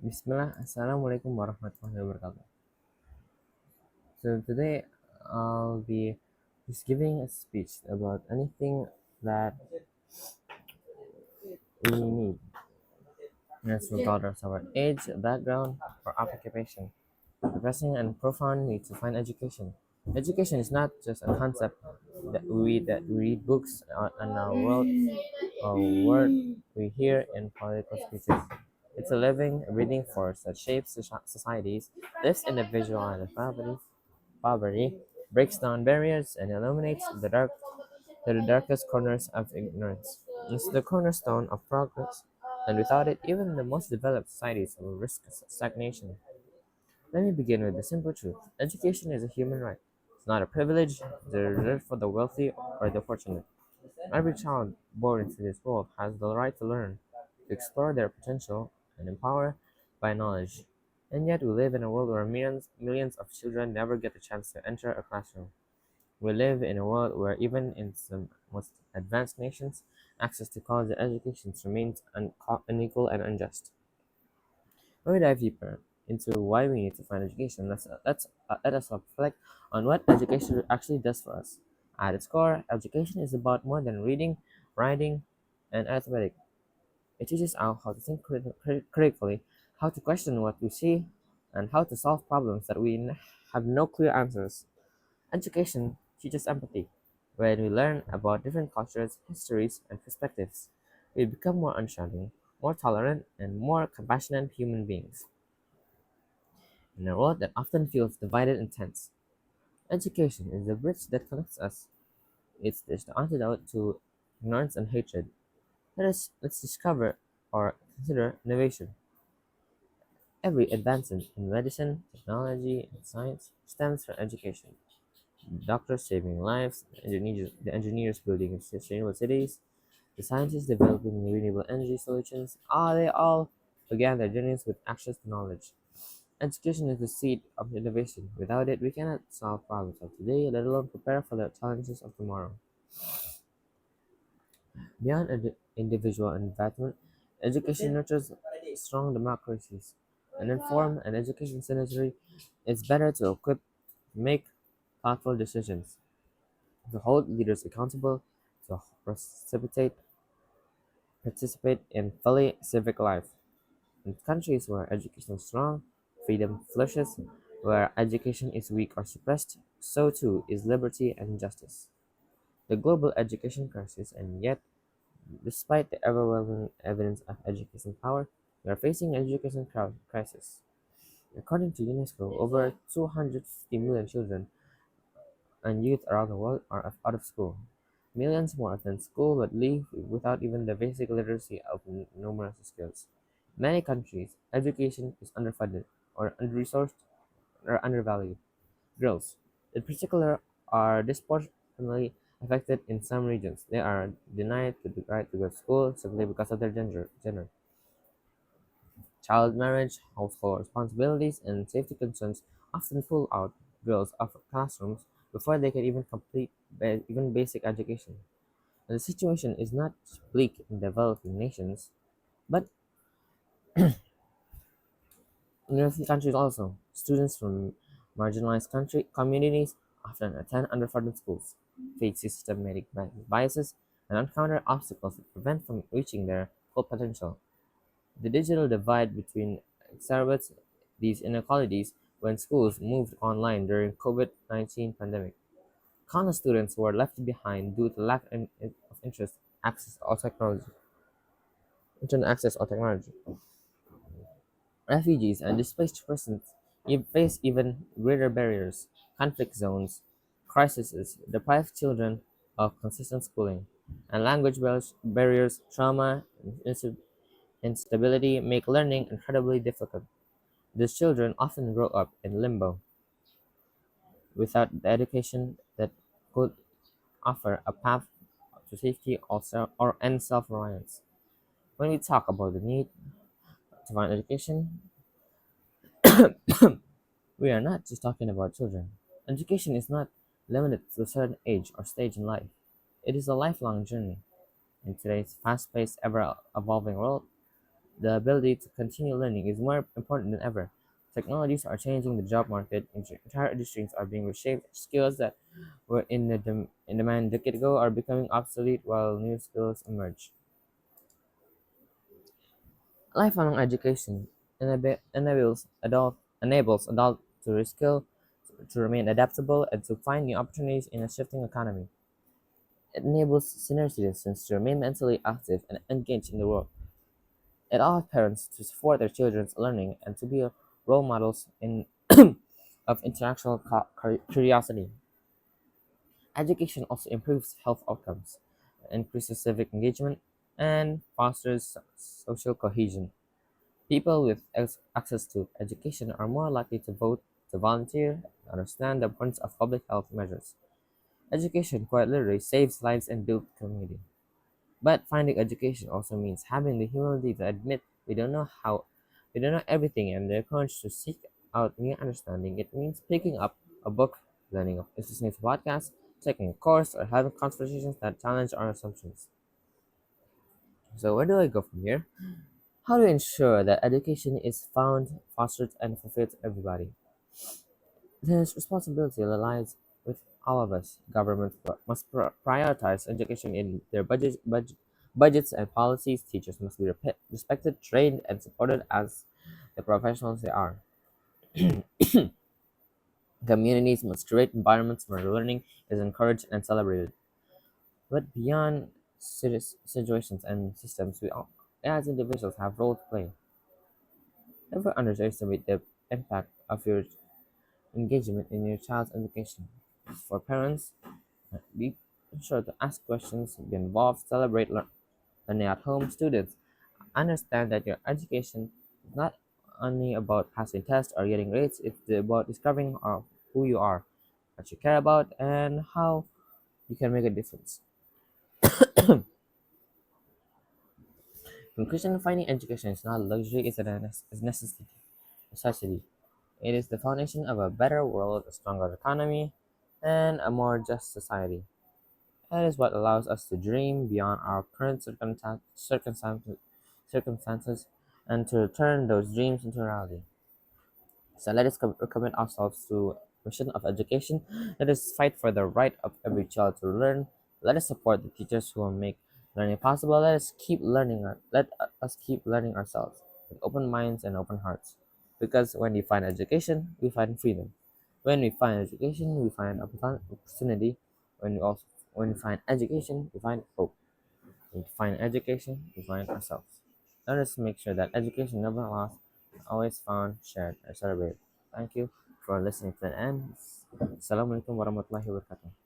Bismillah, Assalamualaikum warahmatullahi wabarakatuh. So today I'll be just giving a speech about anything that we need, as regardless of our age, background, or occupation. The pressing and profound need to find education. Education is not just a concept that we read books on our world or word we hear in political speeches. It's a living, breathing force that shapes societies, lifts individual out of poverty, breaks down barriers, and illuminates the darkest corners of ignorance. It's the cornerstone of progress, and without it, even the most developed societies will risk stagnation. Let me begin with the simple truth. Education is a human right. It's not a privilege reserved for the wealthy or the fortunate. Every child born into this world has the right to learn, to explore their potential, and empower by knowledge. And yet, we live in a world where millions of children never get the chance to enter a classroom. We live in a world where, even in some most advanced nations, access to college education remains unequal and unjust. When we dive deeper into why we need to find education, let us reflect on what education actually does for us. At its core, education is about more than reading, writing, and arithmetic. It teaches us how to think critically, how to question what we see, and how to solve problems that have no clear answers. Education teaches empathy. When we learn about different cultures, histories, and perspectives, we become more understanding, more tolerant, and more compassionate human beings. In a world that often feels divided and tense, education is the bridge that connects us. It's the antidote to ignorance and hatred. Let's discover or consider innovation. Every advancement in medicine, technology, and science stems from education. Doctors saving lives, the engineers building sustainable cities, the scientists developing renewable energy solutions, they all began their journeys with access to knowledge. Education is the seed of innovation. Without it, we cannot solve problems of today, let alone prepare for the challenges of tomorrow. Beyond individual advancement, education nurtures strong democracies. An informed and education citizenry is better to equip to make thoughtful decisions, to hold leaders accountable, to participate in fully civic life. In countries where education is strong, freedom flourishes. Where education is weak or suppressed, so too is liberty and justice. The global education crisis, and yet, despite the overwhelming evidence of education power, we are facing an education crisis. According to UNESCO, over 250 million children and youth around the world are out of school. Millions more attend school but leave without even the basic literacy of numeracy skills. In many countries, education is underfunded or under-resourced or undervalued. Girls, in particular, are disproportionately affected in some regions. They are denied the right to go to school simply because of their gender. Child marriage, household responsibilities, and safety concerns often pull out girls of classrooms before they can even complete even basic education. And the situation is not bleak in developing nations, but in wealthy countries also. Students from marginalized communities often attend underfunded schools, face systematic biases, and encounter obstacles that prevent from reaching their full potential. The digital divide between exacerbates these inequalities when schools moved online during COVID-19 pandemic. Countless students were left behind due to lack of interest, access or technology, internet access or technology. Refugees and displaced persons face even greater barriers. Conflict zones, crises deprive children of consistent schooling, and language barriers, trauma, and instability make learning incredibly difficult. These children often grow up in limbo, without the education that could offer a path to safety and self-reliance. When we talk about the need to find education, we are not just talking about children. Education is not limited to a certain age or stage in life. It is a lifelong journey. In today's fast-paced, ever-evolving world, The ability to continue learning is more important than ever. Technologies are changing the job market, entire industries are being reshaped, skills that were in demand a decade ago are becoming obsolete while new skills emerge. Lifelong education enables adults to reskill, to remain adaptable, and to find new opportunities in a shifting economy. It enables senior citizens to remain mentally active and engaged in the world. It allows parents to support their children's learning and to be role models of intellectual curiosity. Education also improves health outcomes, increases civic engagement, and fosters social cohesion. People with access to education are more likely to vote, to volunteer, and understand the importance of public health measures. Education quite literally saves lives and builds community. But finding education also means having the humility to admit we don't know everything, and the courage to seek out new understanding. It means picking up a book, listening to podcasts, taking a course, or having conversations that challenge our assumptions. So where do I go from here? How do we ensure that education is found, fostered, and fulfilled to everybody? This responsibility lies with all of us. Governments must prioritize education in their budgets and policies. Teachers must be respected, trained, and supported as the professionals they are. Communities must create environments where learning is encouraged and celebrated. But beyond situations and systems, we all, as individuals, have role to play. Never underestimate the impact of your engagement in your child's education. For parents, be sure to ask questions, be involved, celebrate learning at home. Students, understand that your education is not only about passing tests or getting grades, it's about discovering who you are, what you care about, and how you can make a difference. Conclusion: finding education is not a luxury, it's a necessity. Necessity. It is the foundation of a better world, a stronger economy, and a more just society. That is what allows us to dream beyond our current circumstances and to turn those dreams into reality. So let us recommit ourselves to mission of education. Let us fight for the right of every child to learn. Let us support the teachers who will make learning possible. Let us keep learning ourselves with open minds and open hearts. Because when we find education, we find freedom. When we find education, we find opportunity. When we find education, we find hope. When we find education, we find ourselves. Let us make sure that education never lost, always found, shared, and celebrated. Thank you for listening to the end. Assalamualaikum warahmatullahi wabarakatuh.